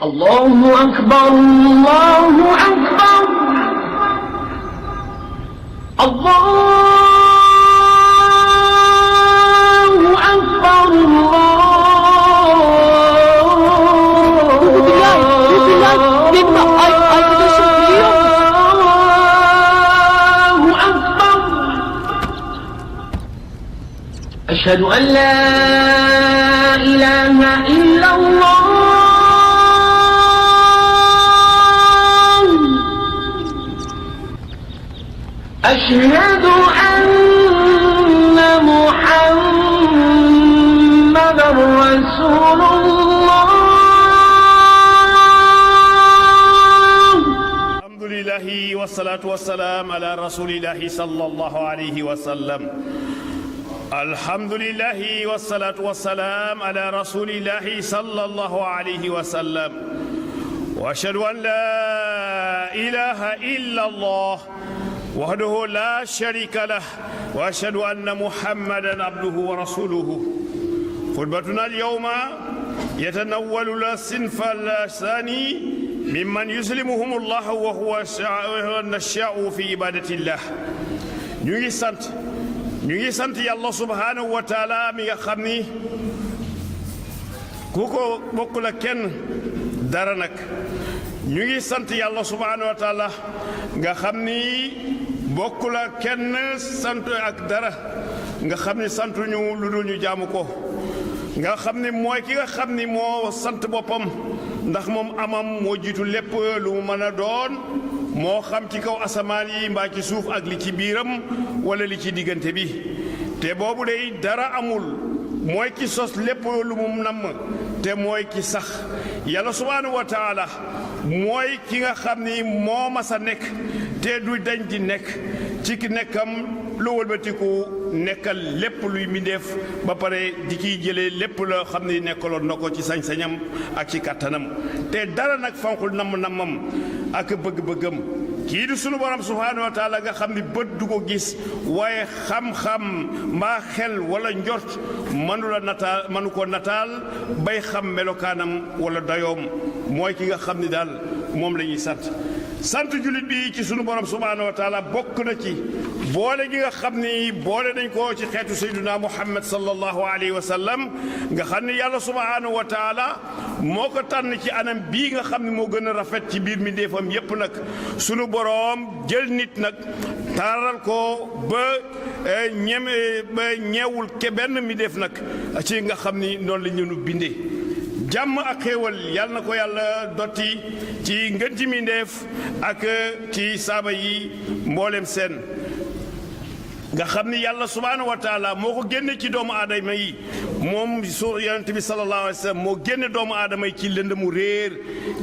الله أكبر الله أكبر الله أكبر أشهد أن لا إله إلا الله أشهد أن محمدا رسول الله الحمد لله والصلاة والسلام على رسول الله صلى الله عليه وسلم الحمد لله والصلاة والسلام على رسول الله صلى الله عليه وسلم وأشهد أن لا إله إلا الله وحده لا شريك له وأشهد أن محمدا عبده ورسوله خطبتنا اليوم يتناول الصنف الثاني ممن يسلمهم الله وهو النشاء في عبادة الله ñu ngi sant yàlla subhanahu wa taala mi nga xam ni ku ko bokkul ak kenn dara nag ñu ngi sant yàlla subhanahu wa taala nga xam ni bokkul ak kenn sant ak dara nga xam ni santuñu lu dul ñu jaamu ko nga xam ni mooy ki nga xam ni moo sant boppam ndax moom amam moo jiitu lépp lu mu mën a doon moo xam ci kaw asamaan yi mbaa ci suuf ak li ci biiram wala li ci diggante bi te boobu day dara amul mooy ki sos lépp lu mu namm te mooy ki sax yàlla subhaanahu wa taala mooy ki nga xam ni moo mas a nekk te du dañ di nekk ci ki nekkam lu wëlbatiku nekkal lépp luy mbindeef ba pare di kiy jëlee lépp la xam ni nekkaloon na ko ci sañ-sañam ak ci kàttanam te dara nag fanqul namm-nammam ak bëgg-bëggam kii di sunu borom subhaanahu wa taala nga xam ni bët du ko gis waaye xam-xam mbaa xel wala njort mënu ko nataal bay xam melokaanam wala dayoom mooy ki nga xam ni daal moom la ñuy sant jullit bi ci sunu borom subhaanahu wa taala bokk na ci boole gi nga xam ni boole nañ ko ci xeetu sayyiduna muhammad sallallahu alayhi wa sallam nga xam ni yàlla subhaanahu wa taala moo ko tànn ci anam bii nga xam ni moo gën a rafet ci biir mi déefam yépp nag sunu boroom jël nit nag taaral ko ba ñeewul ke benn mi déef nag ci nga xam ni noonu la ñu bindee jàmm ak xéewal yàlla na ko yàlla dotti ci ngën ci mindeef ak ci saaba yi mboolem seen nga xam ni yàlla subhaanahu wa taala moo ko génne ci doomu aadama yi moom su yonent bi sallallahu alayhi wa sallam moo génne doomu aadama yi ci lëndëmu réer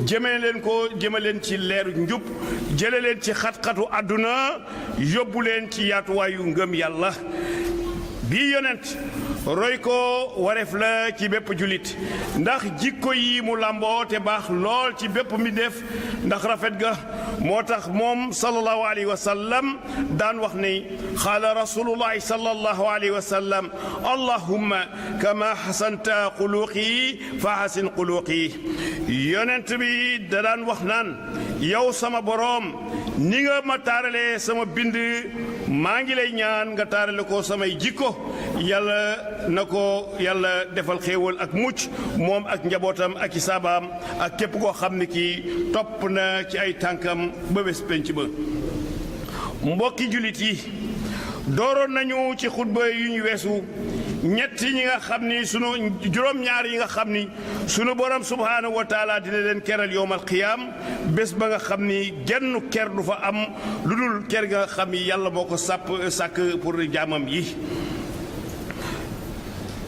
jëme leen ci leeru njub jële leen ci xat-xatu àdduna yóbbu leen ci yaatuwaayu ngëm yàlla bii yonent roy ko wareef la ci bépp julit ndax jikko yi mu làmboo te baax lool ci bépp mi def ndax rafet ga moo tax moom sallallahu alayhi wa sallam daan wax ne qaala rasulullahi sallallahu alayhi wa sallam allahumma kama xasanta xuluqi fa xasin xuluqi yonent bi da daan wax naan yow sama boroom ni nga ma taaralee sama bind maa ngi lay ñaan nga taarale ko samay jikko yàlla na ko yàlla defal xéewal ak mucc moom ak njabootam ak i saabaam ak képp koo xam ne kii topp na ci ay tànkam ba bés penc ba mbokki jullit yi dooroon nañu ci xutba yu ñu weesu ñett ñi nga xam ni sunu juróom-ñaar yi nga xam ni sunu borom subhaanahu wa taala dina leen keral yowmal qiyaam bés ba nga xam ni genn ker du fa am lu dul ker nga xam ni yàlla moo ko sàkk pour jaamam yi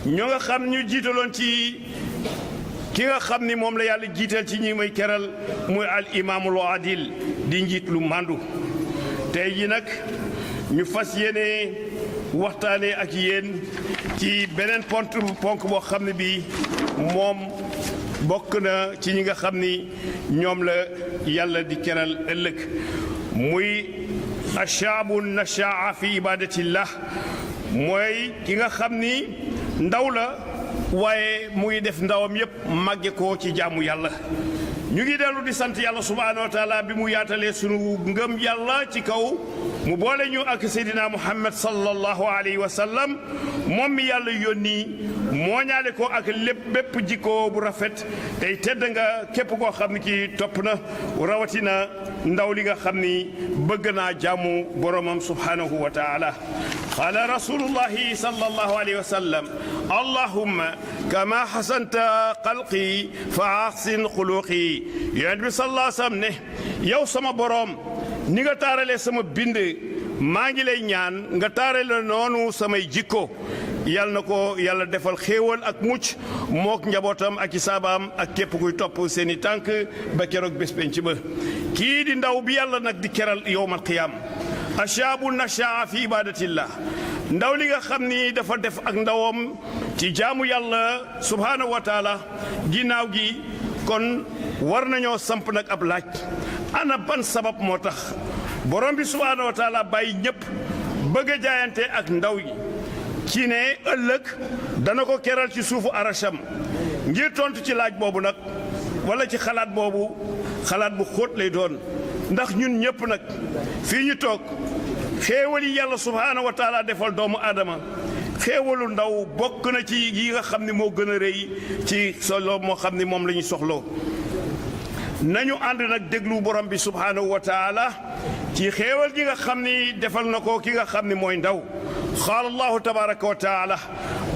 ñoo nga xam ñu jiitaloon ci ki nga xam ni moom la yàlla jiital ci ñi may keral muy al imaamul adil di njiit lu màndu tey ji nag ñu fas yéene waxtaane ak yéen ci beneen ponk boo xam ne bii moom bokk na ci ñi nga xam ni ñoom la yàlla di keral ëllëg muy ashaabu nashaa fi ibadatillah mooy ki nga xam ni ndaw la waaye mu ngi def ndawam yépp màgge ko ci jaamu yàlla ñu ngi dellu di sant yàlla subhaanahu wa taala bi mu yaatalee sunu ngëm yàlla ci kaw mu boole ñu ak seydina muhammad sallallahu alayhi wa sallam moom mi yàlla yónni mooñaale ko ak lépp bépp jikko bu rafet tey tedd nga képp koo xam ni ki topp na rawatina ndaw li nga xam ni bëgg naa jaamu boromam subhaanahu wa taala qaala rasulullahi sallallahu alayhi wa sallam allahumma kama xasanta xalqi fa axsin xuluqi yonent bi sallallahu alayhi wa sallam ne yow sama borom ni nga taaralee sama bind maa ngi lay ñaan nga taarale noonu samay jikko yal na ko yàlla defal xéewal ak mucc mook njabootam ak i saabaam ak képp kuy topp seeni tànk ba keroog bés penc ba kii di ndaw bi yàlla nag di keral yowmal qiyaam ashaabu nashaa fi ibadatillah ndaw li nga xam ni dafa def ak ndawam ci jaamu yàlla subhaanahu wa taala ginnaaw gi kon war nañoo samp nag ab laaj ana ban sabab moo tax borom bi subhaanahu wa taala bàyyi ñëpp bëgg a jaayante ak ndaw yi ci ne ëllëg dana ko keral ci suufu arasham ngir tontu ci laaj boobu nag wala ci xalaat boobu xalaat bu xóot lay doon ndax ñun ñëpp nag fii ñu toog xéewal yi yàlla subhaanahu wa taala defal doomu aadama xéewalu ndaw bokk na ci yi nga xam ni moo gën a rëy ci solo moo xam ni moom la ñu soxloo nañu ànd nag déglu borom bi subhaanahu wa taala ci xéewal gi nga xam ni defal na ko ki nga xam ni mooy ndaw qaala allahu tabaraka wa taala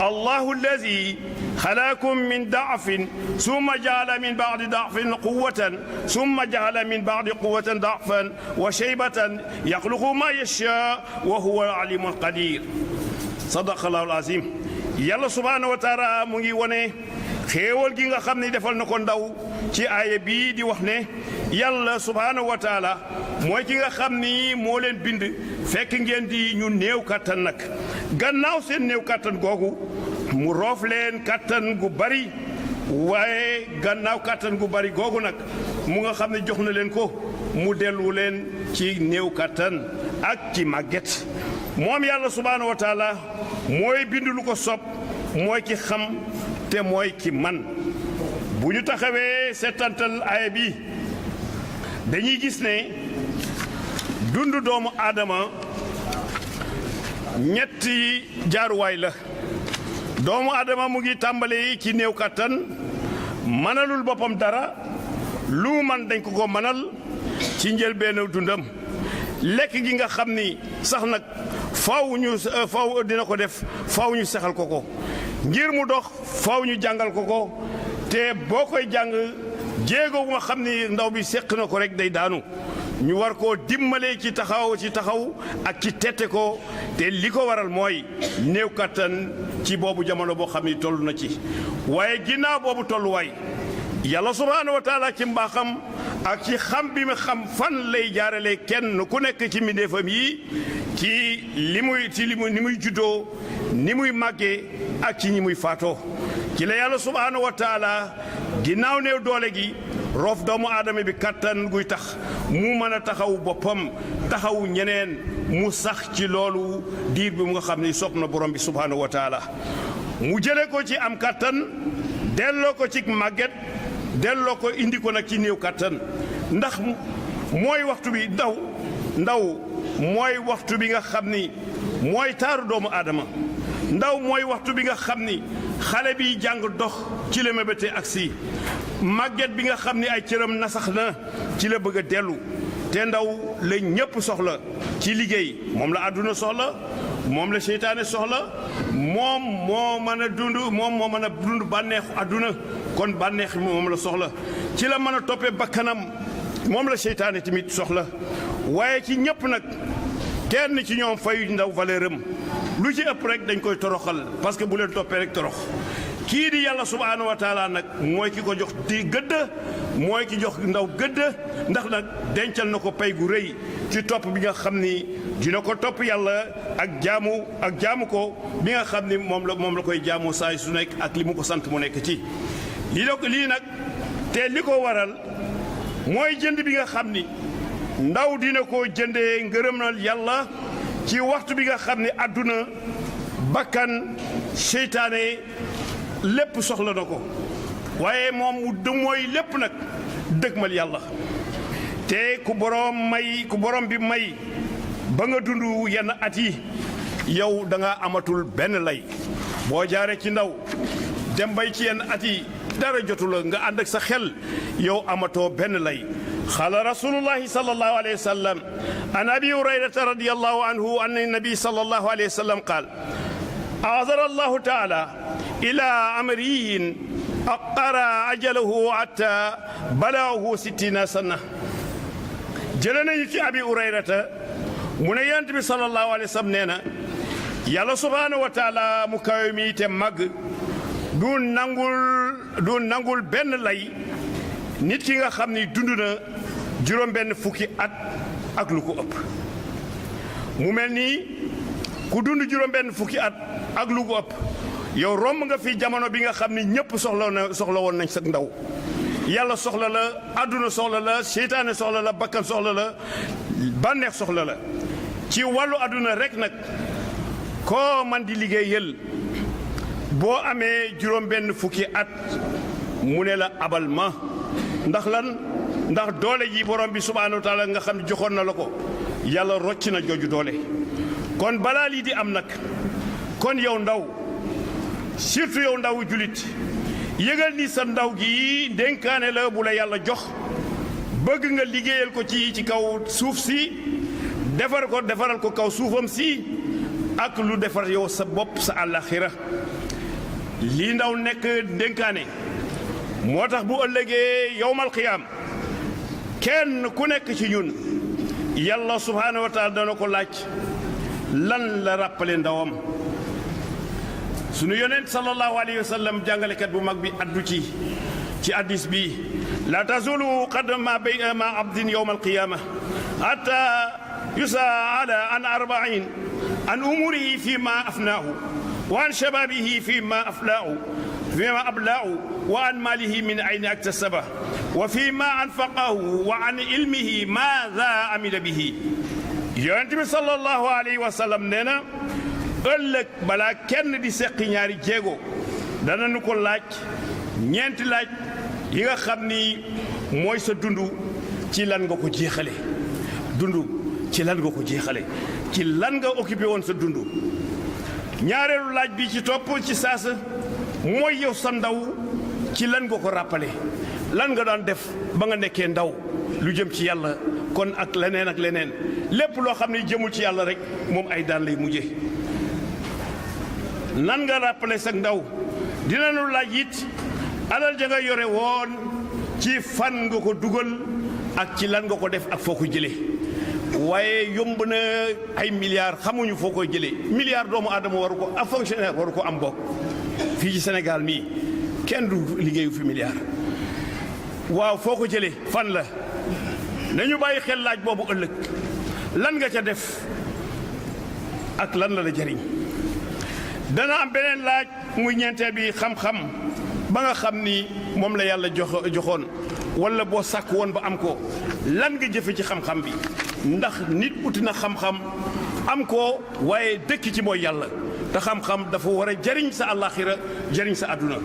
allahu allazi xalaqakum min daafin summa jaala min baadi daafin quwatan summa jaala min baadi quwatan daafan wa shaybatan yaxluqu ma yashaa wa huwa alimu alqadir sadaqa allahu alazim yàlla subhaanahu wa taala mu ngi wone xéewal gi nga xam ni defal na ko ndaw ci aaya bii di wax ne yàlla subhaanahu wa taala mooy ki nga xam ni moo leen bind fekk ngeen di ñu néew kàttan nag gannaaw seen néew kàttan googu mu roof leen kàttan gu bari waaye gannaaw kàttan gu bari googu nag mu nga xam ne jox na leen ko mu dellu leen ci néew kàttan ak ci màgget moom yàlla subhaanahu wa taala mooy bind lu ko sopp mooy ki xam te mooy ki man bu ñu taxawee seetantal aaya bi dañuy gis ne dundu doomu aadama ñetti jaaruwaay la doomu aadama mu ngi tàmbali ci néew kàttan mënalul boppam dara lu man dañ ko mënal ci njëlbéenu dundam lekk gi nga xam ni sax nag faw dina ko def faw ñu sexal ko ngir mu dox faw ñu jàngal ko te boo koy jàng jéego bu nga xam ni ndaw bi seq na ko rek day daanu ñu war koo dimbale ci taxaw ak ci tette ko te li ko waral mooy néew kattan ci boobu jamono boo xam ni toll na ci waaye ginnaaw boobu tolluwaay yàlla subhaanahu wa taala ci mbaaxam ak ci xam bi mu xam fan lay jaarale kenn ku nekk ci mbindeefam yi ci ni muy juddoo ni muy màggee ak ci ñi muy faatoo ci la yàlla subhaanahu wa taala ginnaaw néew doole gi roof doomu aadama bi kattan guy tax mu mën a taxaw boppam taxaw ñeneen mu sax ci loolu diir bi mu nga xam ni sopp na borom bi subhaanahu wa taala mu jële ko ci am kattan delloo ko ci màgget delloo ko indi ko nag ci néew kattan ndax mooy waxtu bi ndaw mooy waxtu bi nga xam ni mooy taaru doomu aadama ndaw mooy waxtu bi nga xam ni xale bi jàng dox ci la mébéte agsi màgget bi nga xam ni ay cëram nasax na ci la bëgg a dellu te ndaw la ñépp soxla ci liggéey moom la àdduna soxla moom la seytaane soxla moom moo mën a dund bànneexu àdduna kon bànneex moom la soxla ci la mën a toppee bakkanam moom la seytaane tamit soxla waaye ci ñépp nag kenn ci ñoom fayu ndaw valeur am lu ci ëpp rek dañ koy toroxal parce que bu leen toppee rek torox kii di yàlla subhaanahu wa taala nag mooy ki ko jox di gëdd mooy ki jox ndaw gëdd ndax nag dencal na ko pay gu rëy ci topp bi nga xam ni dina ko topp yàlla ak jaamu ko bi nga xam ni moom la koy jaamu saay su nekk ak li mu ko sant mu nekk ci lii nag te li ko waral mooy jënd bi nga xam ni ndaw dina ko jëndee ngërëmal yàlla ci waxtu bi nga xam ne àdduna bakkan seytaane lépp soxla na ko waaye moom mu mooy lépp nag dëgmal yàlla te ku borom bi may ba nga dund yenn at yi yow da nga amatul benn lay boo jaaree ci ndaw dem bay ci yenn at yi dara jotu la nga ànd ak sa xel yow amatoo benn lay xaala rasulullahi sallallahu alayhi wa sallam an abi hurayrata radiyallahu anhu anna nabi sallallahu alayhi wa sallam qaal aazara allahu taala ila amriyin aqara ajalahu hatta balaahu 60 sana jële nañu ci abi hurayrata mu ne yonent bi sallallahu alayhi wa sallam nee na yàlla subhaanahu wa taala mu kawe mi te màgg du nangul benn lay nit ki nga xam ni dund na juróom benn fukki at ak lu ko ëpp mu mel nii ku dund juróom benn fukki at ak lu ko ëpp yow romb nga fi jamono bi nga xam ni ñëpp soxla woon nañ sa ndaw yàlla soxla la àdduna soxla la seytaane soxla la bakkan soxla la bànneex soxla la ci wàllu àdduna rek nag koo man di liggéeyal boo amee juróom benn fukki at mu ne la abal ma ndax lan ndax doole ji borom bi subhaanahu wa taala nga xam ne joxoon na la ko yàlla rocc na jooju doole kon balaa lii di am nag kon yow ndaw surtout yow ndaw julit yëgal ni sa ndaw gi dénkaane la bu la yàlla jox bëgg nga liggéeyal ko ci kaw suuf si defaral ko kaw suufam si ak lu defar yow sa bopp sa àllaxira lii ndaw nekk dénkaane moo tax bu ëllëgee yowmal qiyaam kenn ku nekk ci ñun yàlla subhaanahu wa taala dana ko laaj lan la rappelé ndawam sunu yonent sallallahu alayhi wa sallam jàngalekat bu mag bi addu ci addis bi la tazulu qadama ma abdin yowmal qiyaama hatta yusaala an arba'in an umurihi fi ma afnaahu wa an shababihi fi ma aflaahu فيما أبلاه وعن ماله من أين اكتسبه وفيما أنفقه وعن علمه ماذا عمل به yonent bi sallallahu alayhi wa sallam nee na ëllëg balaa kenn di seqi ñaari jéego danañu ko laaj ñeenti laaj yi nga xam ni mooy sa dund ci lan nga ko jeexale dund ci lan nga ko jeexale ci lan nga occupé woon sa dund ñaareelu laaj bi ci topp ci saasa mooy yow sa ndaw ci lan nga ko rappelé lan nga daan def ba nga nekkee ndaw lu jëm ci yàlla kon ak leneen lépp loo xam ne jëmul ci yàlla rek moom ay daan lay mujje lan nga rappelé sa ndaw dinañu laaj it alal ja nga yore woon ci fan nga ko dugal ak ci lan nga ko def ak foo ko jëlee waaye yomb na ay milliards xamuñu foo koy jëlee milliards doomu aadama waru ko ab fonctionnaire waru ko am bokk fii ci Sénégal mii kenn du liggéeyu fi milliard waaw foo ko jëlee fan la nañu bàyyi xel laaj boobu ëllëg lan nga ca def ak lan la la jëriñ dana am beneen laaj muy ñeenteel bi xam-xam ba nga xam ni moom la yàlla joxoon wala boo sàkk woon ba am ko lan nga jëfe ci xam-xam bi ndax nit uti na xam-xam am ko waaye dëkk ci mooy yàlla te xam-xam dafa war a jëriñ sa àllaaxira jëriñ sa àdduna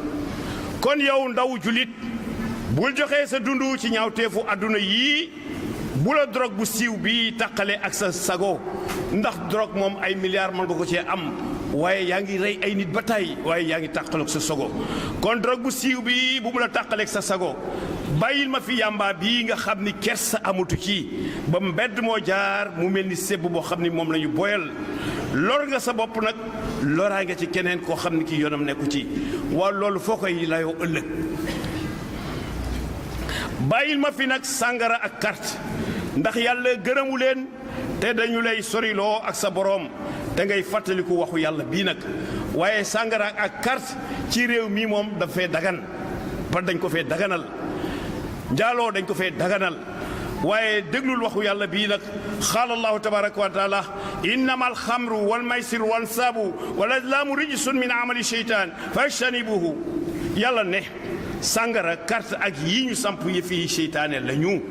kon yow ndaw julit bul joxee sa dund ci ñaawteefu àdduna yii bu la drogue bu siiw bi taqale ak sa sago ndax drogue moom ay milliards mën nga ko cee am waaye yaa ngi rey ay nit ba tey waaye yaa ngi tàqaloog sa sago kon drogue bu siiw bi bu mu la tàqaleeg sa sago bàyyil ma fi yàmbaa bii nga xam ni kersa amatu ci ba mbedd moo jaar mu mel ni sébb boo xam ni moom la ñu boyal lor nga sa bopp nag loraa nga ci keneen koo xam ni ki yoonam nekku ci waaw loolu foo koy layoo ëllëg bàyyil ma fi nag sàngara ak carte ndax yàlla gërëmu leen te dañu lay soriloo ak sa boroom te ngay fàttaliku waxu yàlla bii nag waaye sàngara ak carte ci réew mii moom dafa fee dagan ba dañ ko fee daganal njaaloo dañ ko fee daganal waaye déglul waxu yàlla bii nag qaala allahu tabaraka wa taala innama alxamru walmaysiru wansaabu wal azlaamu rijsun min amali sheytaan fajtanibuhu yàlla ne sàngara carte ak yii ñu samp yëfi seytaane la ñu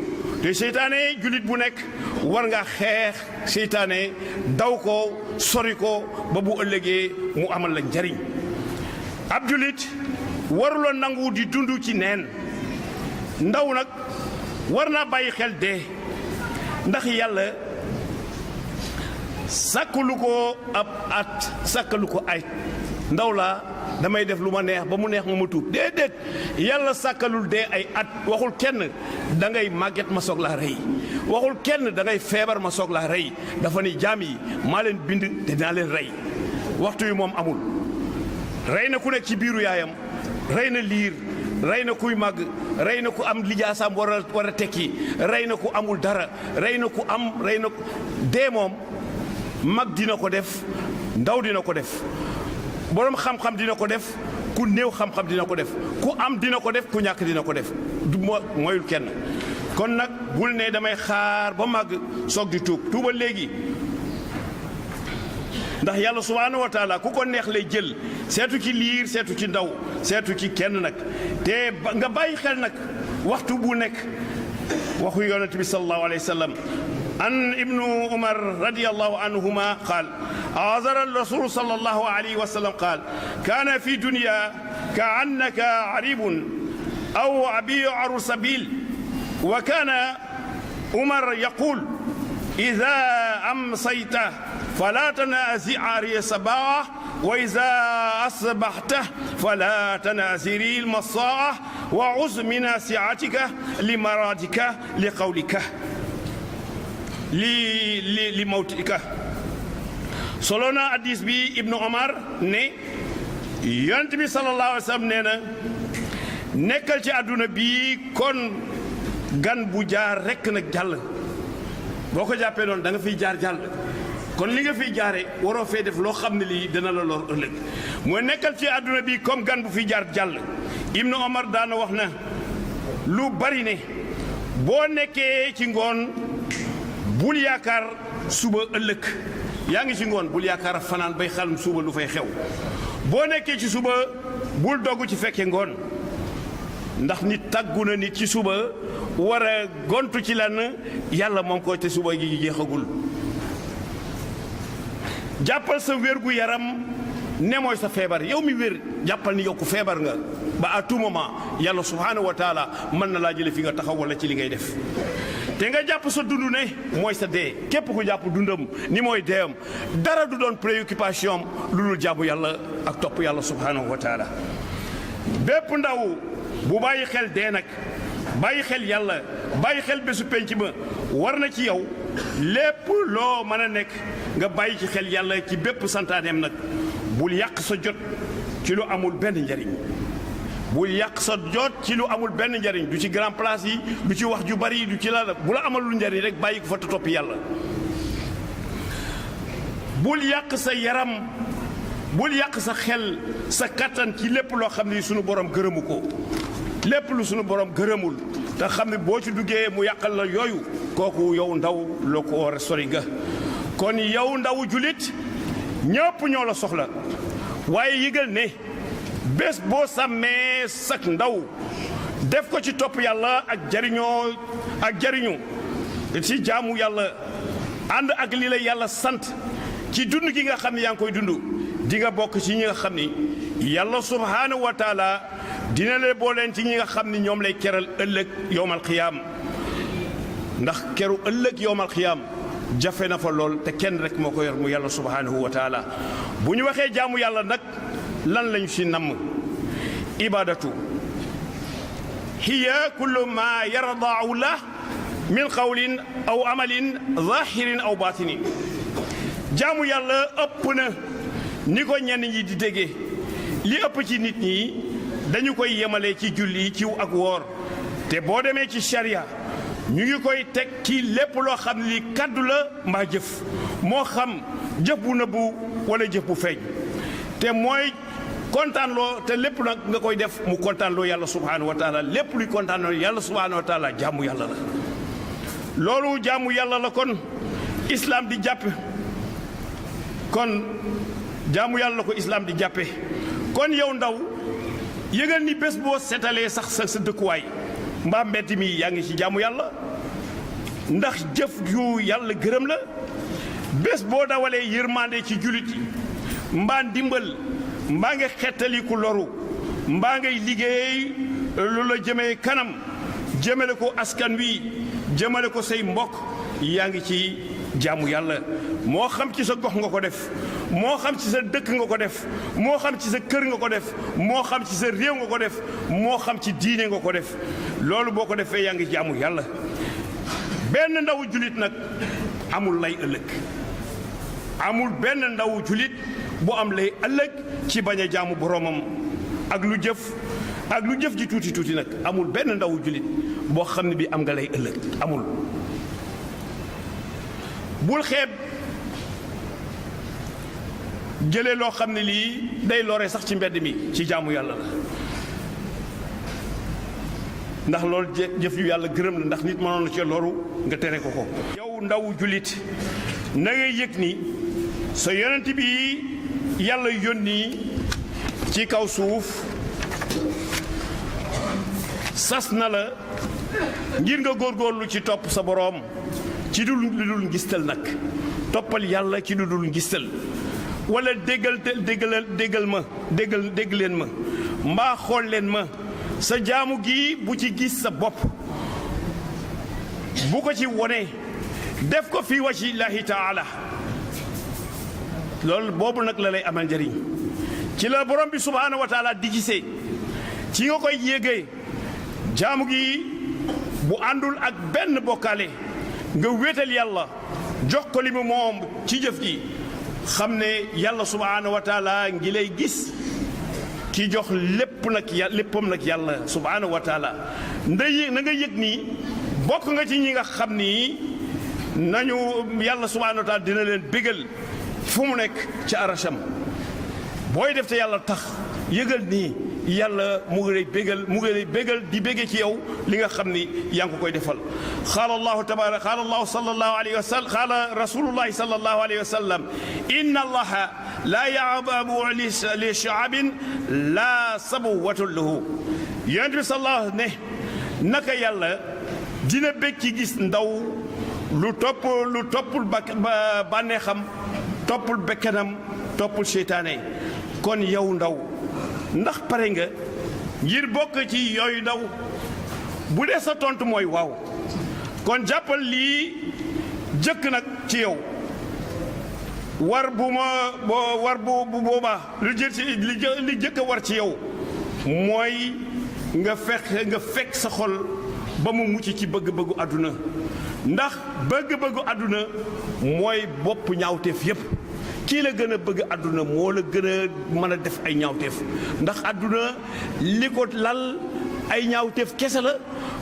te seytaane julit bu nekk war nga xeex seytaane daw ko sori ko ba bu ëllëgee mu amal la njariñ ab julit waruloo nangu di dund ci neen ndaw nag war naa bàyyi xel dee ndax yàlla sàkkalu ko ab at sàkkalu ko ay ndaw laa damay def lu ma neex ba mu neex ma tuub déedéet yàlla sàkkalul dee ay at waxul kenn da ngay màgget ma soog laa rey waxul kenn da ngay feebar ma soog laa rey dafa ni jaam yi maa leen bind te dinaa leen rey waxtu yi moom amul rey na ku nekk ci biiru yaayam rey na liir rey na kuy màgg rey na ku am lijaasaam war a tekki rey na ku amul dara rey na ku am rey na dee moom mag dina ko def ndaw dina ko def boroom xam-xam dina ko def ku néew xam-xam dina ko def ku am dina ko def ku ñàkk dina ko def du moyul kenn kon nag bul ne damay xaar ba màgg soog di tuubal léegi ndax yàlla subhaanahu wa taala ku ko neex lay jël seetu ci liir seetu ci ndaw seetu ci kenn nag te nga bàyyi xel nag waxtu bu nekk waxu yonent bi sallallahu alayhi wa sallam an ibnu umar radiyallahu anhuma qaal عاذر الرسول صلى الله عليه وسلم قال كان في دنيا كأنك عريب أو عبير سبيل وكان عمر يقول إذا أمسيت فلا تنازع عاري الصباح وإذا أصبحت فلا تنازري المصاع وعز من سعتك لمرادك لقولك لموتك solona hadis bi ibnu omar ne yonent bi sallallahu alayhi wa sallam nee na nekkal ci àdduna bi kon gan bu jaar rekk nag jàll boo ko jàppee noonu da nga fiy jaar jàll kon li nga fiy jaare waroo fee def loo xam ne lii dana la lor ëllëg mooy nekkal ci àdduna bi comme gan bu fiy jaar jàll ibnu omar daana wax na lu bari ne boo nekkee ci ngoon bul yaakaar suba ëllëg yaa ngi ci ngoon bul yaakaar fanaan bay xalum suba lu fay xew boo nekkee ci suba bul dogg ci fekke ngoon ndax nit tàggu na nit ci suba war a gontu ci lan yàlla moom ko te suba gi jeexagul jàppal sa wér gu yaram ne mooy sa feebar yow mi wér jàppal ni yow ku feebar nga ba à tout moment yàlla subhaanahu wa taala mën na laa jële fi nga taxaw wala ci li ngay def te nga jàpp sa dund ne mooy sa dee képp ku jàpp dundam ni mooy deeyam dara du doon préoccupation lu dul jaamu yàlla ak topp yàlla subhaanahu wa taala bépp ndaw bu bàyyi xel dee nag bàyyi xel yàlla bàyyi xel bésu penc ba war na ci yow lépp loo mën a nekk nga bàyyi ci xel yàlla ci bépp santaaneem nag bul yàq sa jot ci lu amul benn njariñ bul yàq sa jot ci lu amul benn njariñ du ci grand place yi du ci wax ju bari du ci la bu la amal lu njariñ rek bàyyi ko fa te topp yàlla bul yàq sa yaram bul yàq sa xel sa kattan ci lépp loo xam ne sunu borom gërëmu ko lépp lu sunu borom gërëmul te xam ne boo ci duggee mu yàqal la yooyu kooku yow ndaw loo ko war a sori nga kon yow ndaw julit ñëpp ñoo la soxla waaye yëgal ne bés boo sàmmee sak ndaw def ko ci topp yàlla ak jariñu ci jaamu yàlla ànd ak li la yàlla sant ci dund gi nga xam ne yaa ngi koy dund di nga bokk ci ñi nga xam ni yàlla subhaanahu wa taala dina leen booleen ci ñi nga xam ni ñoom lay keral ëllëg yowmal xiyaam ndax keru ëllëg yowmal xiyaam jafe na fa lool te kenn rek moo ko yor mu yàlla subhaanahu wa taala bu ñu waxee jaamu yàlla nag lan lañu ci namm ibadatu hiya kullu ma yardaahu la min qawlin aw amalin zahirin aw batinin jaamu yàlla ëpp na ni ko ñenn ñi di déggee li ëpp ci nit ñi dañu koy yemale ci julli ciw ak woor te boo demee ci sharia ñu ngi koy teg ci lépp loo xam ne li kaddu la mbaa jëf moo xam jëf bu nëbbu wala jëf bu feeñ te mooy kontaan loo te lépp nag nga koy def mu kontaan loo yàlla subhaanahu wa taala lépp luy kontaan loo yàlla subhaanahu wa taala jaamu yàlla la loolu jaamu yàlla la kon islam di jàppe kon jaamu yàlla la ko islam di jàppe kon yow ndaw yëgal ni bés boo setalee sax sa dëkkuwaay mbaa mbedd mi yaa ngi ci jaamu yàlla ndax jëf ju yàlla gërëm la bés boo dawalee yërmande ci jullit yi mbaa ndimbal mbaa nga xettali ku loru mbaa ngay liggéey lu la jëmee kanam jëmale ko askan wi jëmale ko say mbokk yaa ngi ci jaamu yàlla moo xam ci sa gox nga ko def moo xam ci sa dëkk nga ko def moo xam ci sa kër nga ko def moo xam ci sa réew nga ko def moo xam ci diine nga ko def loolu boo ko defee yaa ngi jaamu yàlla benn ndawu julit nag amul lay ëllëg amul benn ndawu julit bu am lay ëllëg ci bañ a jaamu boromam ak lu jëf ji tuuti tuuti nag amul benn ndawu julit boo xam ne bi am nga lay ëllëg amul bul xeeb jëlee loo xam ne lii day lore sax ci mbedd mi ci jaamu yàlla la ndax loolu jëf yu yàlla gërëm la ndax nit mënoon na ci loru nga tere ko yow ndaw julit na ngay yëg ni sa yonent bi yàlla yónni ci kaw suuf sas na la ngir nga góorgóorlu ci topp sa boroom ci lu dul ngistal nag toppal yàlla ci lu dul ngistal wala dégg leen ma mbaa xool leen ma sa jaamu gi bu ci gis sa bopp bu ko ci wone def ko fi wajhillahi taala loolu boobu nag la lay amal njëriñ ci la borom bi subhaanahu wa taala di gisee ci nga koy yéegee jaamu gi bu àndul ak benn bokkaale nga wéetal yàlla jox ko li mu moom ci jëf ji xam ne yàlla subhaanahu wa taala ngi lay gis ki jox léppam nag yàlla subhaanahu wa taala na nga yëg nii bokk nga ci ñi nga xam ni nañu yàlla subhaanahu wa taala dina leen bégal fu mu nekk ci arasham booy def te yàlla tax yëgal nii yàlla mu ngi lay bégal di bége ci yow li nga xam ni yaa ngi ko koy defal qaala allahu tabaaraka qaala allahu sallallahu alayhi wa sallam qaala rasulullahi sallallahu alayhi wa sallam inna allaha laa ya'babu li sha'abin laa sabwatun lahu yonent bi sallallahu ne naka yàlla dina bég ci gis ndaw lu toppul bànneexam toppul bekkanam toppul seytaane kon yow ndaw ndax pare nga ngir bokk ci yooyu ndaw bu dee sa tontu mooy waaw kon jàppal lii jëkk nag ci yow war bu boobaa li jëkk a war ci yow mooy nga fekk sa xol ba mu mucc ci bëgg-bëggu àdduna ndax bëgg-bëggu àdduna mooy bopp ñaawteef yépp kii la gën a bëgg àdduna moo la gën a mën a def ay ñaawteef ndax àdduna li ko lal ay ñaawteef kese la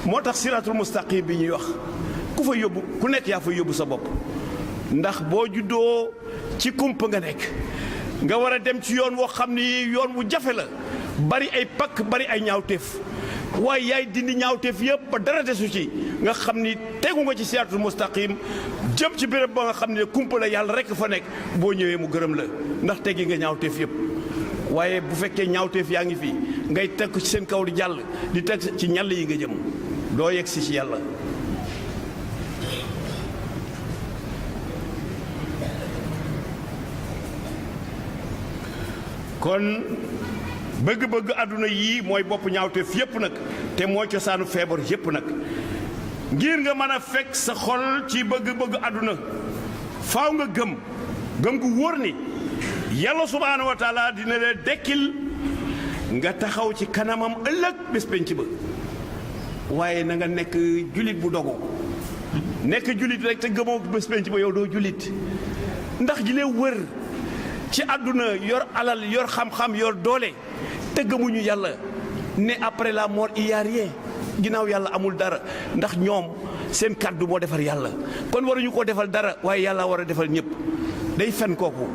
moo tax siratul mustaqim bi ñuy wax ku fa yóbbu ku nekk yaa fa yóbbu sa bopp ndax boo juddoo ci kumpa nga nekk nga war a dem ci yoon woo xam ni yoon wu jafe la bari ay pakk bari ay ñaawteef waaye yaay dindi ñaawteef yëpp ba dara desu ci nga xam ni tegu nga ci siratul mustaqim jëm ci béréb ba nga xam ne kumpa la yàlla rekk fa nekk boo ñëwee mu gërëm la ndax teggi nga ñaawteef yëpp waaye bu fekkee ñaawteef yaa ngi fi ngay teg ko ci seen kaw di jàll di teg ci ñàll yi nga jëm doo yegg si ci yàlla kon bëgg-bëgg àdduna yii mooy bopp ñaawteef yépp nag te mooy cosaanu feebar yépp nag ngir nga mën a fekk sa xol ci bëgg-bëgg àdduna faaw nga gëm gu wóor ni yàlla subhaanahu wa taala dina la dekkil nga taxaw ci kanamam ëllëg bés penc ba waaye na nga nekk julit bu dogu nekk julit rek te gëmoo bés penc ba yow doo julit ndax ji lee wër ci àdduna yor alal yor xam-xam yor doole te gëmuñu yàlla ne après la mort il y a rien ginnaaw yàlla amul dara ndax ñoom seen kàddu moo defar yàlla kon waruñu koo defal dara waaye yàlla war a defal ñëpp day fen kooku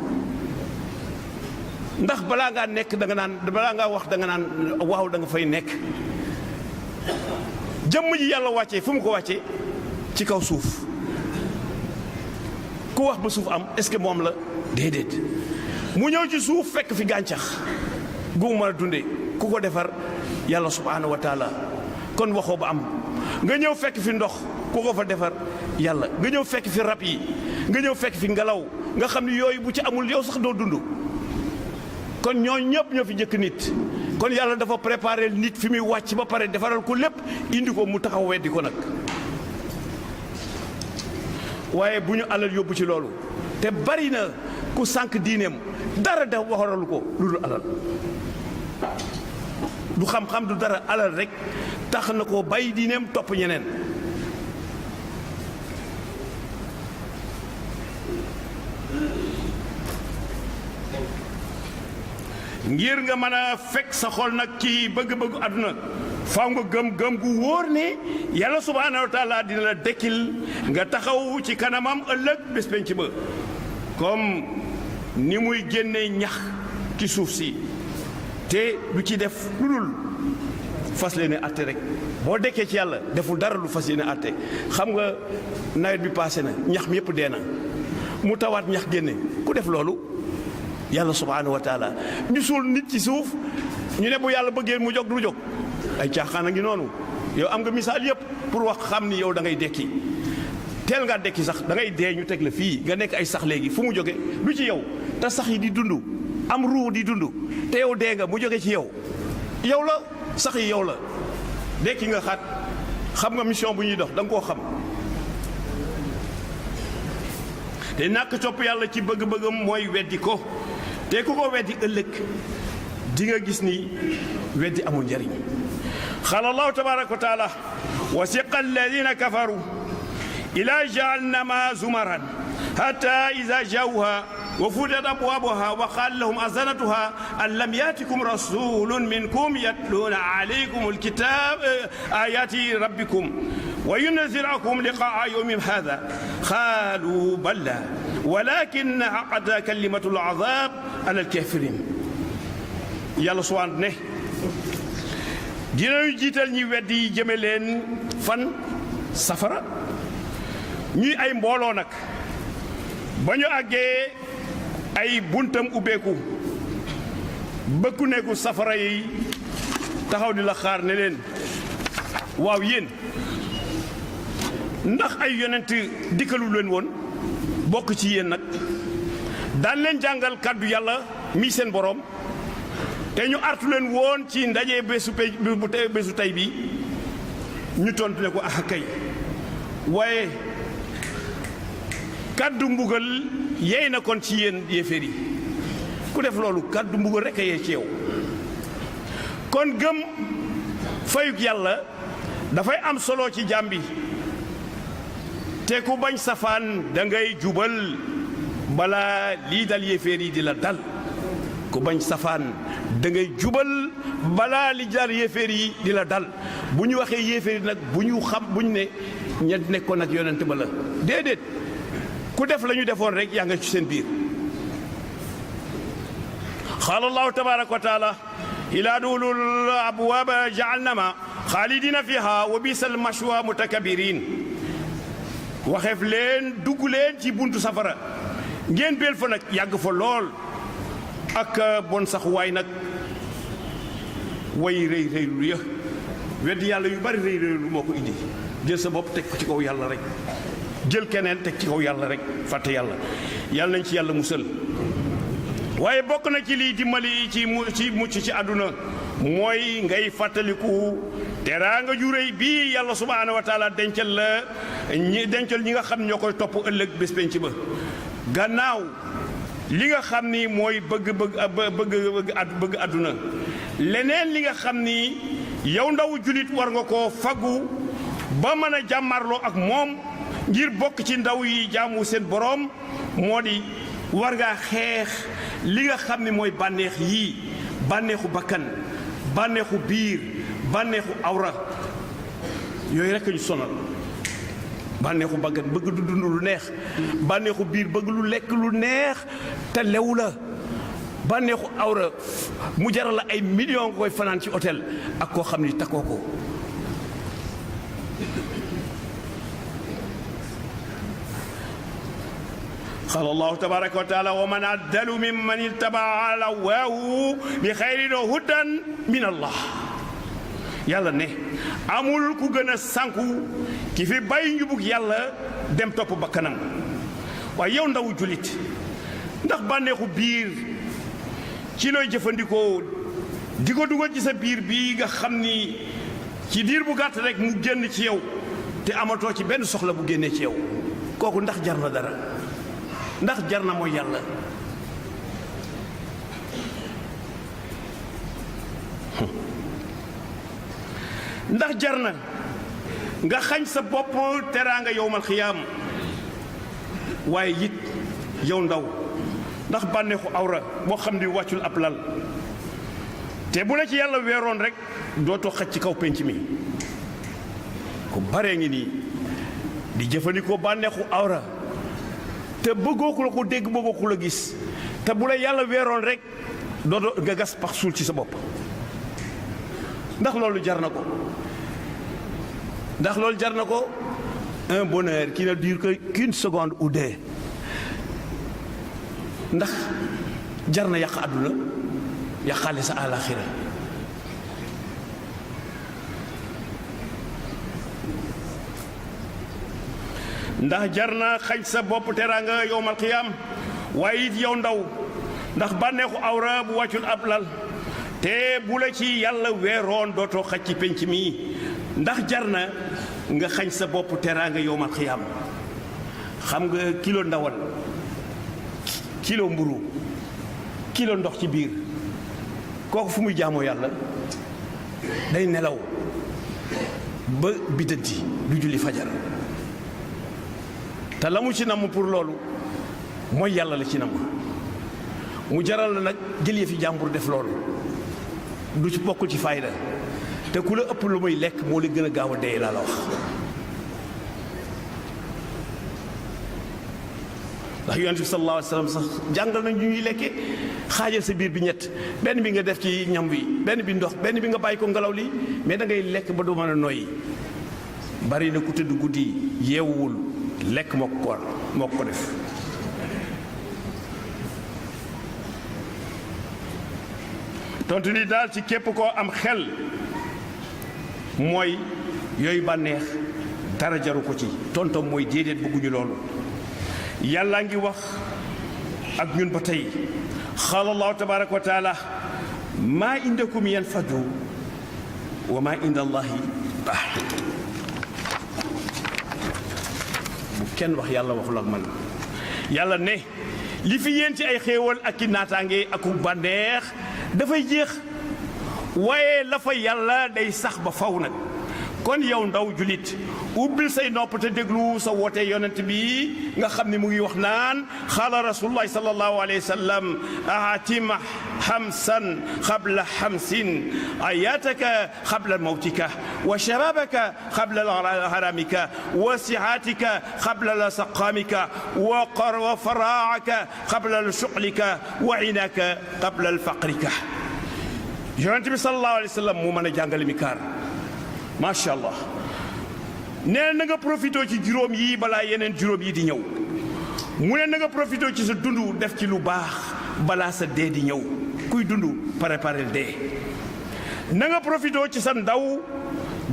ndax balaa ngaa nekk da nga naan balaa ngaa wax da nga naan waaw da nga fay nekk jëmm ji yàlla wàccee fu mu ko wàccee ci kaw suuf ku wax ba suuf am est-ce que moom la déedéet mu ñëw ci suuf fekk fi gàncax gu mu mën a dundee ku ko defar yàlla subhaanahu wa taala kon waxoo ba am nga ñëw fekk fi ndox ku ko fa defar yàlla nga ñëw fekk fi rab yi nga ñëw fekk fi ngelaw nga xam ni yooyu bu ci amul yow sax doo dund kon ñoo ñëpp ñoo fi njëkk nit kon yàlla dafa préparer nit fi muy wàcc ba pare defaral ko lépp indi ko mu taxaw weddi ko nag waaye bu ñu alal yóbbu ci loolu te bari na ku sànq diineem dara da waxaralu ko lu dul alal du xam-xam du dara alal rek tax na ko bàyyi diineem topp ñeneen ngir nga mën a fekk sa xol nag ci bëgg-bëggu àdduna faaw nga gëm gu wóor ne yàlla subhaanahu wa taala dina la dekkil nga taxaw ci kanamam ëllëg bés penc ba comme ni muy génnee ñax ci suuf si te du ci def lu dul fas leen a àtte rek boo dekkee ci yàlla deful dara lu fas yéene àtte xam nga nawet bi passé na ñax mi yëpp dee na mu tawaat ñax génne ku def loolu yàlla subhaanahu wa taala ñu suul nit ci suuf ñu ne bu yàlla bëggee mu jóg du jóg ay caaxaan a ngi noonu yow am nga misaal yëpp pour wax xam ni yow da ngay dekki teel ngaa dekki sax da ngay dee ñu teg la fii nga nekk ay sax léegi fu mu jóge du ci yow te sax yi di dund am ruu di dund te yow dee nga mu jóge ci yow yow la sax yi yow la dekki nga xaat xam nga mission bu ñuy dox da nga koo xam te nàkk topp yàlla ci bëgg-bëggam mooy weddi ko te ku ko weddi ëllëg di nga gis ni weddi amul njariñ qaala allahu tabaraka wa taala wasiqa alladina kafaru ila jahannama zumaran hatta ida jawha wa futat abwabuha wa qala lahum azanatuha an lam yatikum rasulun minkum yatluna alaykum alkitab ayati rabbikum wa yunzirukum liqaa yawmihim hadha qalu bala walakin haqqat kalimatul azab ala alkafirin yàlla subhaanahu ne dinañu jiital ñi weddi jëme leen fan safara ñuy ay mbooloo nag ba ñu àggee ay buntam ubbeeku bëkku neeku safara yi taxaw di la xaar ne leen waaw yéen ndax ay yonent dikkalu leen woon bokk ci yéen nag daan leen jàngal kàddu yàlla mi seen boroom te ñu artu leen woon ci ndaje bésu tey bi ñu tontu ne ko ah kay waaye kàddu mbugal yey na kon ci yéen yéeféer yi ku def loolu kàddu mbugal rekk a yee ci yow kon gëm fayuk yàlla dafay am solo ci jaam bi te ku bañ safaan da ngay jubal balaa lii dal yéeféer yi di la dal ku bañ safaan da ngay jubal balaa li dal yéeféer yi di la dal bu ñu waxee yéeféer yi nag bu ñu xam bu ñu ne ña nekkoon ak yonent ba la déedéet ku def la ñu defoon rek yaa nga ci seen biir qaala allahu tabaraka wa taala ila duulul abwaaba jahannama xaalidina fiha wa bisal mashwa mutakabirin waxeef leen dugg leen ci buntu safara ngeen beel fa nag yàgg fa lool ak bon sax waay nag way rëy rëylu ya weddi yàlla yu bari rëy rëylu moo ko indi jël sa bopp teg ko ci kaw yàlla rek jël keneen teg ci kaw yàlla rek fàtte yàlla yàlla nañ ci yàlla musal waaye bokk na ci liy dimbali ci mucc ci àdduna mooy ngay fàttaliku teraanga ju réy bii yàlla subhaanahu wa taala dencal ñi nga xam ñoo koy topp ëllëg bés penc ba gannaaw li nga xam ni mooy bëgg àdduna leneen li nga xam ni yow ndaw julit war nga koo faggu ba mën a jàmmarloo ak moom ngir bokk ci ndaw yi jaamu seen boroom moo di war ngaa xeex li nga xam ni mooy bànneex yii bànneexu bakkan bànneexu biir bànneexu awra yooyu rekk ñu sonal bànneexu bakkan bëgg du dund lu neex bànneexu biir bëgg lu lekk lu neex te lew la bànneexu awra mu jaral la ay millions nga koy fanaan ci hôtel ak koo xam ni takkoo ko qaala allahu tabaraka wa taala wa man addalu mimman ittabaa hawaahu bi xayrin wa hudan min allah yàlla ne amul ku gën a sànku ki fi bàyyi njubug yàlla dem topp bakkanam waaye yow ndaw julit ndax bànneexu biir ci looy jëfandikoo di ko dugal ci sa biir bii nga xam ni ci diir bu gàtt rek mu génn ci yow te amatoo ci benn soxla bu génnee ci yow kooku ndax jar na dara ndax jar na mooy yàlla ndax jar na nga xañ sa bopp teraanga yowmal xiyaam waaye it yow ndaw ndax bànneexu awra boo xam ni wàccul ab lal te bu la ci yàlla weeroon rek dootoo xaj ci kaw penc mi ku baree ngi nii di jëfandikoo bànneexu awra te bëggoo ku la ko dégg bëggoo ku la gis te bu la yàlla weeroon rek dootoo nga gas pax suul ci sa bopp ndax loolu jar na ko ndax loolu jar na ko un bonheur qui ne dure qu'une seconde ou deux ndax jar na yàq àdduna yàqaale sa àlaxira ndax jar na xañ sa bopp teraanga yowmal qiyaam waaye it yow ndaw ndax bànneexu awra bu wàccul ab lal te bu la ci yàlla weeroon dootoo xaj ci penc mi ndax jar na nga xañ sa bopp teraanga yowmal qiyaam xam nga kilo ndawal kilo mburu kilo ndox ci biir kooku fu muy jaamoo yàlla day nelaw ba biddanti du julli fajar te la mu ci namm pour loolu mooy yàlla la ci namm mu jaral la nag jël fi jàmbur def loolu du ci bokkul ci fayda te ku la ëpp lu muy lekk moo la gën a gaaw a dee laa la wax ndax yonent bi sallallahu alayhi wa sallam sax jàngal nañ ñu ñuy lekke xaajal sa biir bi ñett benn bi nga def ci ñam wi benn bi ndox benn bi nga bàyyi ko ngelaw li mais da ngay lekk ba du mën a noyyi bari na ku tëdd guddi yeewuwul lekk moo ko def tontu ni daal ci képp koo am xel mooy yooyu bànneex dara jaru ko ci tontom mooy déedéet bëgguñu loolu yàlla ngi wax ak ñun ba tey qaala allahu tabaraka wa taala maa indakum yanfadu wa maa inda allahi baaq bu kenn wax yàlla waxul ak man yàlla ne li fi yéen ci ay xéewal ak ki naataange ak bànneex dafay jeex waaye la fa yàlla day sax ba faw nag kon yow ndaw julit ubbil say nopp te déglu sa woote yonent bi nga xam ne mu ngi wax naan xaala rasulullahi sallallahu alayhi wa sallam ahatima xamsan xabla xamsin ayataka xabla mawtika wa shababaka xabla haramika wa sihatika xabla saqamika wa faraaka xabla shuqlika wa inaka xabla faqrika yonent bi sallallahu alayhi wa sallam mu mën a jàngale mi kaar macha allah nee na nga profité ci juróom yi balaa yeneen juróom yi di ñëw mu ne na nga profité ci sa dund def ci lu baax balaa sa dee di ñëw kuy dund préparé dee na nga profité ci sa ndaw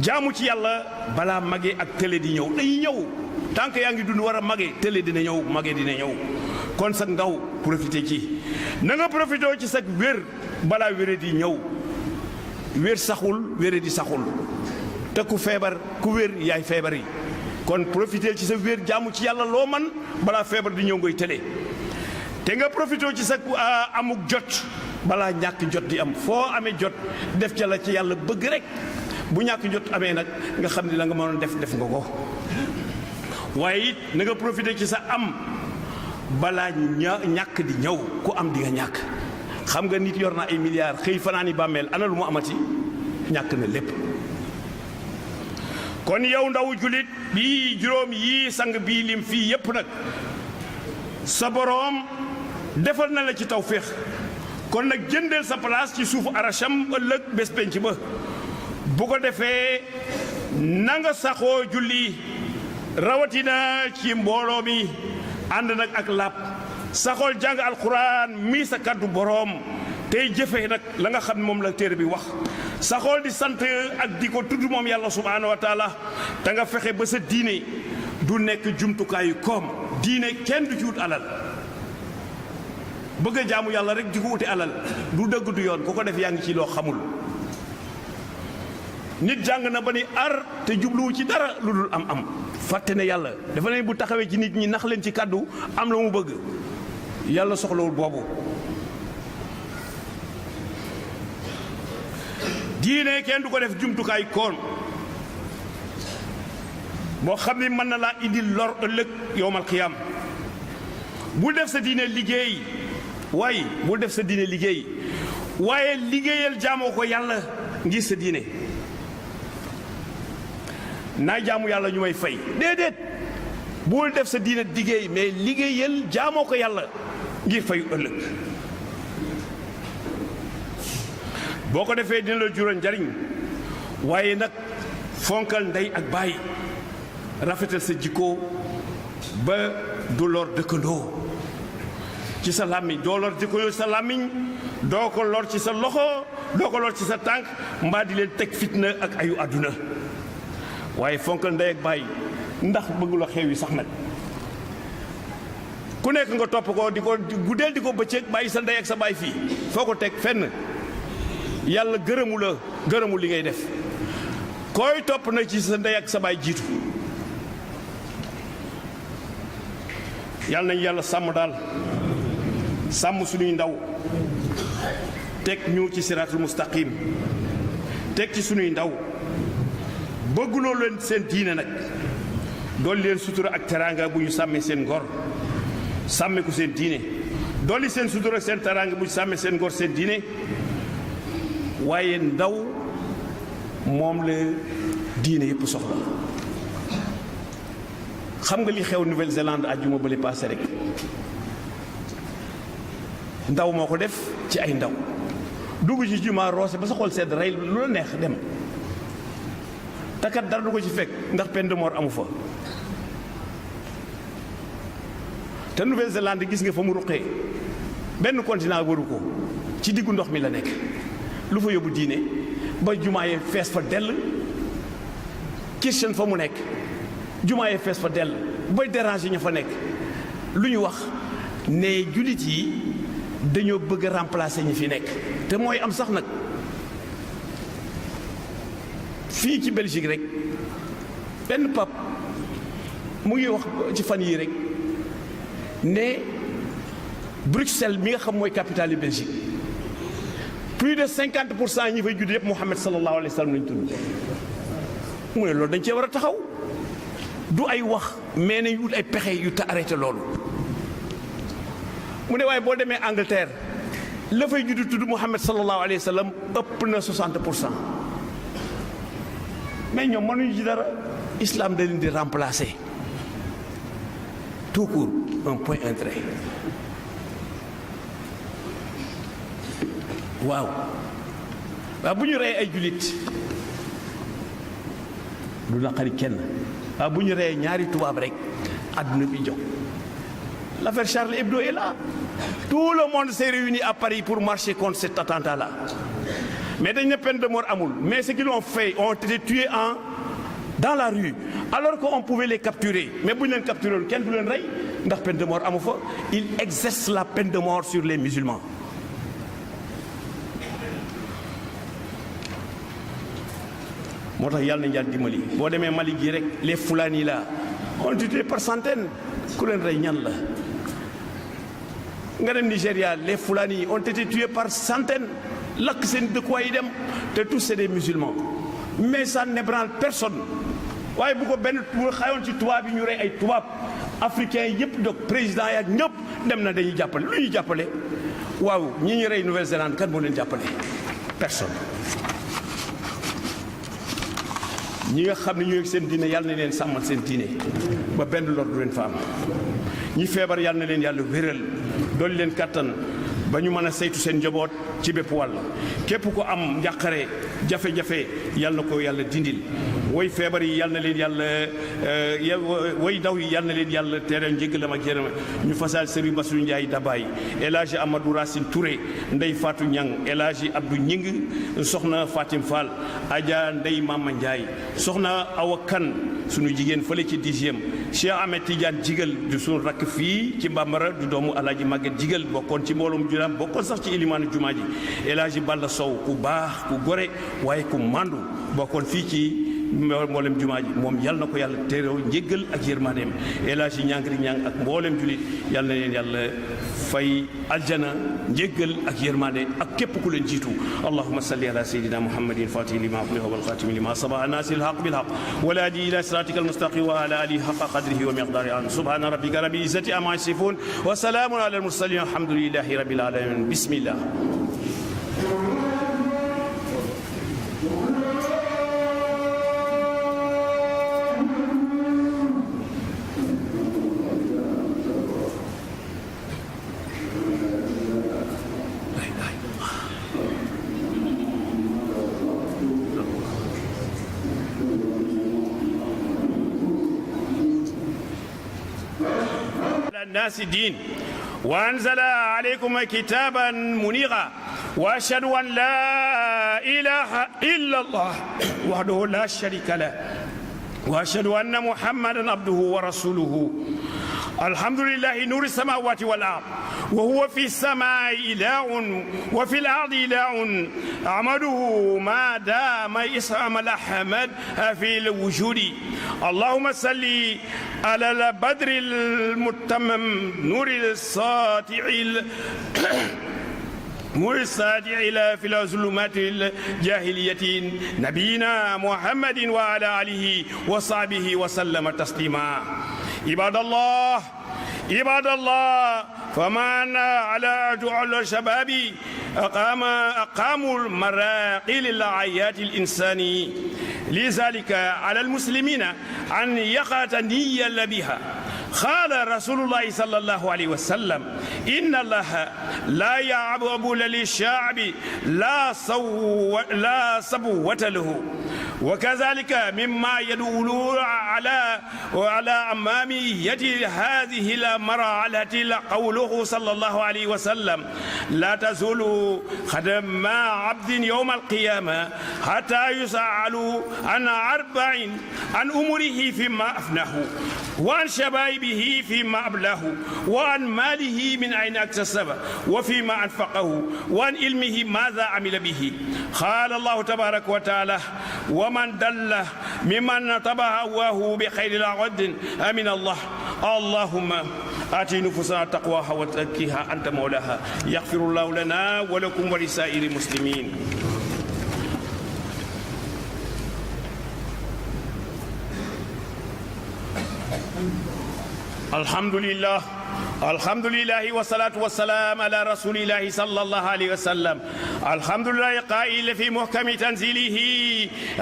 jaamu ci yàlla balaa magee ak télé di ñëw dañuy ñëw tant que yaa ngi dund war a magee télé dina ñëw magee dina ñëw kon sa ndaw profité ci na nga profité ci sa wér balaa wéré di ñëw wér saxul wéré di saxul te ku feebar ku wér yaay feebar yi kon profité ci sa wér jaamu ci yàlla loo man balaa feebar di ñëw ngay tële te nga profité ci sa amuk jot balaa ñàkk jot di am foo amee jot def ca la ci yàlla bëgg rek bu ñàkk jot amee nag nga xam ne la nga mënoon def nga ko waaye it na nga profité ci sa am balaa ñàkk di ñëw ku am di nga ñàkk xam nga nit yor na ay milliards xëy fanaani bàmmeel ana lu mu amati ñàkk na lépp kon yow ndaw julit bii juróom yii sang bii lim fii yépp nag sa boroom defal na la ci tawféex kon nag jëndeel sa place ci suufu aracham ëllëg bés penc ba bu ko defee na nga saxoo julli rawatina ci mbooloo mi ànd nag ak làpp saxool jàng alquran mii sa kàddu boroom tey jëfee nag la nga xam ne moom la téere bi wax saxool di sant ak di ko tudd moom yàlla subhaanahu wa taala te nga fexe ba sa diine du nekk jumtukaayu koom diine kenn du ci wut alal bëgg a jaamu yàlla rek di ko uti alal du dëgg du yoon ku ko def yaa ngi ci loo xamul. nit jàng na ba ni ar te jubluwu ci dara lu dul am fàtte ne yàlla dafa ne bu taxawee ci nit ñi nax leen ci kàddu am la mu bëgg yàlla soxlawul boobu. diine kenn du ko def jumtukaay koon boo xam ni mën na laa indi lor ëllëg yowmal qiyaam. bul def sa diine liggéey waaye bul def sa diine liggéey waaye liggéeyal jaamoo ko yàlla ngir sa diine. naa jaamu yàlla ñu may fay déedéet bul def sa diine liggéey mais liggéeyal jaamoo ko yàlla ngir fayu ëllëg. boo ko defee dina la jural njariñ waaye nag fonkal ndey ak baay rafetal sa jikko ba du lor dëkkandoo ci sa làmmiñ doo lor dëkkandoo sa làmmiñ doo ko lor ci sa loxo doo ko lor ci sa tànk mbaa di leen teg fitna ak ayu àdduna waaye fonkal ndey ak baay ndax bëggula xew yi sax nag ku nekk nga topp ko di ko guddeel di ko bëccëg bàyyi sa ndey ak sa baay fii foo ko teg fenn. yàlla gërëmu li ngay def koy topp na ci sa ndey ak sa baay jiitu. yàlla nañu yàlla sàmm daal sàmm suñuy ndaw teg ñu ci siraatul mustaqim teg ci suñuy ndaw bëgguloo leen seen diine nag dolli leen sutura ak teraanga bu ñu sàmmee seen ngor sàmmee ko seen diine dolli seen sutura ak seen teraanga bu ñu sàmmee seen ngor seen diine. waaye ndaw moom la diine yëpp soxla. xam nga li xew Nouvelle-Zélande àjjuma bële paase rek ndaw moo ko def ci ay ndaw dugg ci jumaa roose ba sa xol sedd rey lu la neex dem takat dara du ko ci fekk ndax peine de mort amu fa. te Nouvelle-Zélande gis nga fa mu ruqee benn continent waru ko ci diggu ndox mi la nekk. lu fa yóbbu diine ba jumaaye fees fa dell Christian fa mu nekk jumaaye fees fa dell bay déranger ña fa nekk lu ñu wax ne jullit yi dañoo bëgg a remplacer ñi fi nekk te mooy am sax nag. fii ci Belgique rek benn pap mu ngi wax ci fan yii rek ne Bruxelles mi nga xam mooy capitale yu Belgique plus de 50% ñi fay judd yëpp Muhammad sallallahu alayhi wa sallam lañ tudd. mu ne loolu dañ cee war a taxaw du ay wax mais nañ wut ay pexe yu ta arrêté loolu. mu ne waaye boo demee Angleterre la fay judd tudd Muhammad sallallahu alayhi wa sallam ëpp na 60%. mais ñoom mënuñu ci dara islam da leen di remplacer tout court un point un trait. waaw bu ñu reyee ay jullit du naqari kenn waaw bu ñu reyee ñaari tubaab rek àdduna bi jóg. l'affaire Charlie Hebdo est là tout le monde s'est réuni à Paris pour marcher contre cet attentat là mais dañ ne peine de mort amul mais ce qu'ils ont fait ont été tués dans la rue alors qu'on pouvait les capturer mais bu ñu leen capturer kenn du leen rey ndax peine de mort amu fa. il exerce la peine de mort sur les musulmans. moo tax yàlla nañu yàlla dimbali boo demee Mali gii rek les Fulani là on tué par centaines ku leen rey ñan la. nga dem Nigéria les Fulani ont été tués par centaines lakk seen dëkkuwaay yi dem te tous c'est des musulmans mais ça n'ébranle personne. waaye bu ko benn bu xayoon ci tubaab yi ñu rey ay tubaab africains yëpp donc président yaak ñëpp dem na dañuy jàppale lu ñuy jàppale waaw ñi ñu rey Nouvelle-Zélande kan moo leen jàppale personne. ñi nga xam ne ñoo seen diine yàlla na leen sàmmal seen diine ba benn lor du leen fa am ñi feebar yàlla na leen yàlla wéral dolli leen kàttan ba ñu mën a saytu seen njaboot ci bépp wàll képp ko am njàqare jafe-jafe yàlla na ko yàlla dindil way feebar yi yal na leen yàlla way daw yi yal na leen yàlla teeral njëggalam ak yërëm ñu fasal Serigne Bassirou Ndiaye Dabaye El Hadji Amadou Racine Touré Ndeye Fatou Niang El Hadji Abdou Ñing soxna Fatim Fall Adja Ndeye Mama Ndiaye soxna Awa Kane sunu jigéen fële ci 10e Cheikh Ahmed Tidiane Jigal du sunu rakk fii ci Bambara du doomu Alaaji Maguette Jigal bokkoon ci mbooloom juróom bokkoon sax ci ilimaanu jumaa ji El Hadji Balla Sow ku baax ku gore waaye ku mandu bokkoon fii ci mboolem jumaa ji moom yal na ko yàlla teeroo njéggal ak yërmandeem El Hadji Ñangri Ñang ak mboolem julit yal na leen yàlla fay aljana njéggal ak yërmande ak képp ku leen jiitu allahumma salli ala sayyidina muhammadin fatih lima ughliqa wal khatimi lima sabaqa nasiril haqq bil haqq wal hadi ila siratikal mustaqim wa ala alihi haqqa qadrihi wa miqdarihi subhana rabbika rabbil izzati amma yasifun wa salamun ala al mursalin alhamdulillahi rabbil alamin bismillah الناس دين وأنزل عليكم كتابا منيرا وأشهد أن لا إله إلا الله وحده لا شريك له وأشهد أن محمدا عبده ورسوله الحمد لله نور السماوات والأرض وهو في السماء إله وفي الأرض إله أعمده ما دام اسم الأحمد في الوجود اللهم صل على البدر المتمم نور الساطع مرسادع في الظلمات الجاهلية نبينا محمد وعلى آله وصحبه وسلم تسليما عباد الله فمن على جعل الشباب أقاموا المراقي للعيات الإنساني لذلك على المسلمين أن يقتني بها قال رسول الله صلى الله عليه وسلم إن الله لا يعبد للشعب لا صبوة له وكذلك مما يدل على أمامية هذه المرحلة قوله صلى الله عليه وسلم لا تزول قدم عبد يوم القيامة حتى يسأل عن أربع عن أمره فيما أفناه وعن شبابه فيما أبلاه وعن ماله من أين اكتسبه وفيما أنفقه وعن علمه ماذا عمل به قال الله تبارك وتعالى ومن دل ممن طبع هواه بخير العود أمن الله اللهم آت نفوسنا تقواها وزكها أنت مولاها يغفر الله لنا ولكم ولسائر المسلمين الحمد لله والصلاة والسلام على رسول الله صلى الله عليه وسلم الحمد لله قائل في محكم تنزيله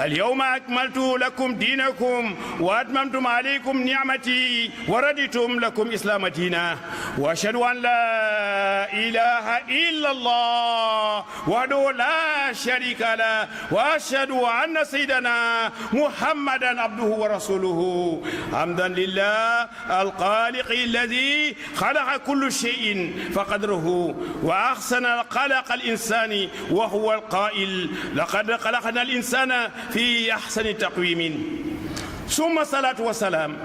اليوم أكملت لكم دينكم وأتممتم عليكم نعمتي ورديتم لكم إسلام دينا وأشهد أن لا إله إلا الله وحده لا شريك له وأشهد أن سيدنا محمدا عبده ورسوله حمدا لله الخالق الذي خلق كل شيء فقدره وأحسن خلق الإنسان وهو القائل لقد خلقنا الإنسان في أحسن تقويم ثم الصلاة والسلام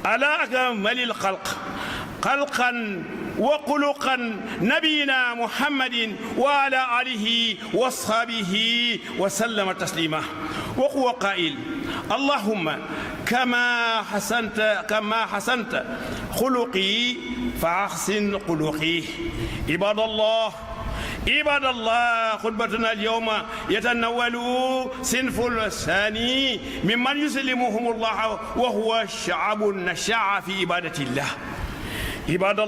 على أكمل الخلق خلقا وخلقا نبينا محمد وعلى آله وصحبه وسلم تسليما وهو قائل اللهم كما حسنت خلقي فأحسن خلقي عباد الله خطبتنا اليوم يتناول صنف الثاني ممن يسلمهم الله وهو الشعب النشاع في عبادة الله عباد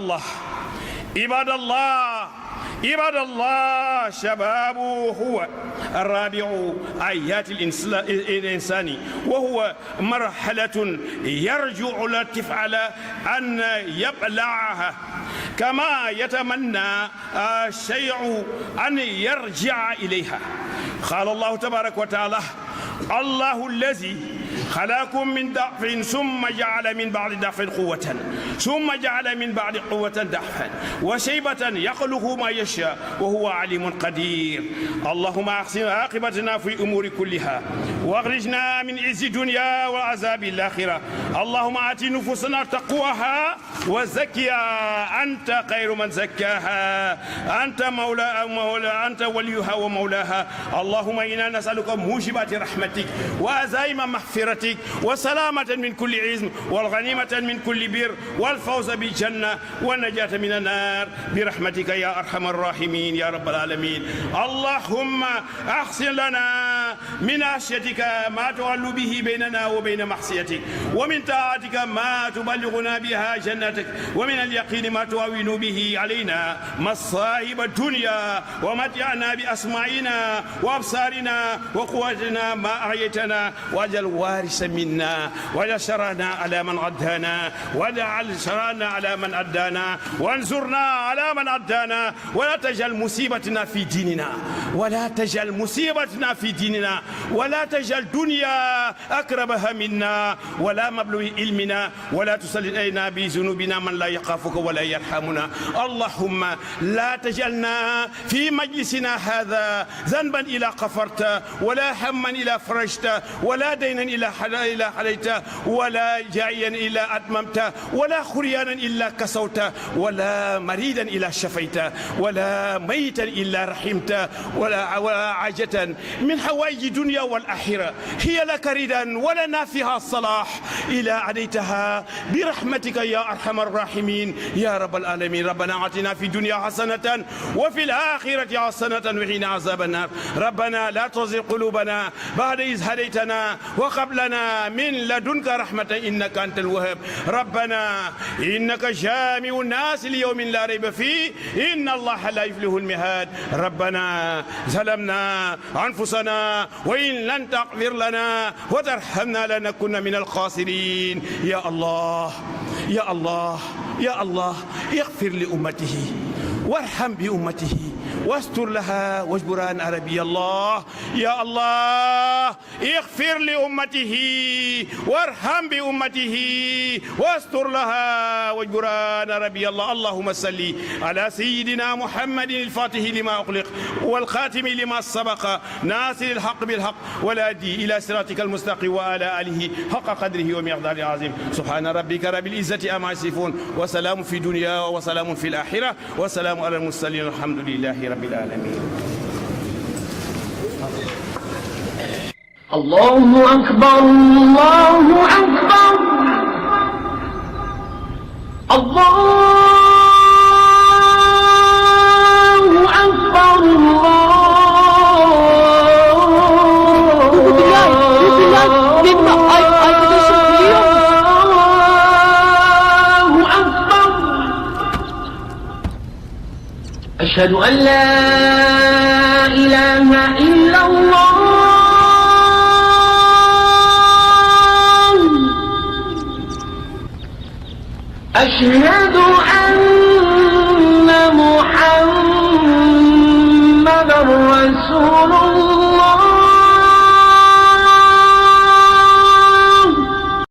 الله شباب هو الرابع آيات الإنسان وهو مرحلة يرجع للطفل أن يبلعها كما يتمنى الشيء أن يرجع إليها قال الله تبارك وتعالى الله الذي خلقكم من ضعف ثم جعل من بعد ضعف قوة ثم جعل من بعد قوة ضعفا وشيبة يخلق ما يشاء وهو عليم قدير اللهم أحسن عاقبتنا في الأمور كلها واخرجنا من عز الدنيا وعذاب الآخرة اللهم آت نفوسنا تقواها وزكها أنت خير من زكاها أنت أنت وليها ومولاها اللهم إنا نسألك موجبات رحمتك وعزائم مغفرتك وسلامة من كل عزم والغنيمة من كل بر والفوز بالجنة والنجاة من النار برحمتك يا أرحم الراحمين يا رب العالمين اللهم أحسن لنا من خشيتك ما تعل به بيننا وبين معصيتك ومن طاعتك ما تبلغنا بها جنتك ومن اليقين ما تهون به علينا مصائب الدنيا ومتعنا بأسماعنا وأبصارنا وقوتنا ما أحييتنا واجعل وارث منا واجعل شرنا على من عدانا واجعل شرنا على من عدانا وانصرنا على من عدانا ولا تجعل مصيبتنا في ديننا ولا تجعل مصيبتنا في ديننا ولا تجعل دنيا أقربها منا ولا مبلغ علمنا ولا تسلط علينا بذنوبنا من لا يخافك ولا يرحمنا اللهم لا تجعلنا في مجلسنا هذا ذنبا إلى غفرت ولا هما إلى فرجت ولا دينا إلى حليت ولا جائيا إلى أتممت ولا خريانا إلا كسوت ولا مريدا إلى شفيت ولا ميتا إلا رحمت ولا عاجة من حوائج الدنيا والآخرة هي لك ردا ولنا فيها الصلاح إلى عديتها برحمتك يا أرحم الراحمين يا رب العالمين ربنا آتنا في الدنيا حسنة وفي الآخرة حسنة وقنا عذاب النار ربنا لا تزغ قلوبنا بعد إذ هديتنا وهب لنا من لدنك رحمة إنك أنت الوهاب ربنا إنك جامع الناس ليوم لا ريب فيه إن الله لا يفلح الميعاد ربنا ظلمنا أنفسنا وإن لن تغفر لنا وترحمنا لنكن من الخاسرين يا الله يا الله يا الله اغفر لأمته وارحم بأمته واستر لها واجبران عربي الله يا الله اغفر لأمته وارحم بأمته واستر لها واجبران عربي الله اللهم صل على سيدنا محمد الفاتح لما أغلق والخاتم لما سبق ناصر الحق بالحق والهادي إلى صراطك المستقيم وعلى آله حق قدره ومقداره العظيم سبحان ربك رب العزة عما يصفون وسلام في الدنيا وسلام في الآخرة وسلام على المرسلين الحمد لله رب العالمين الله أكبر الله أكبر الله أكبر أشهد أن لا إله إلا الله أشهد أن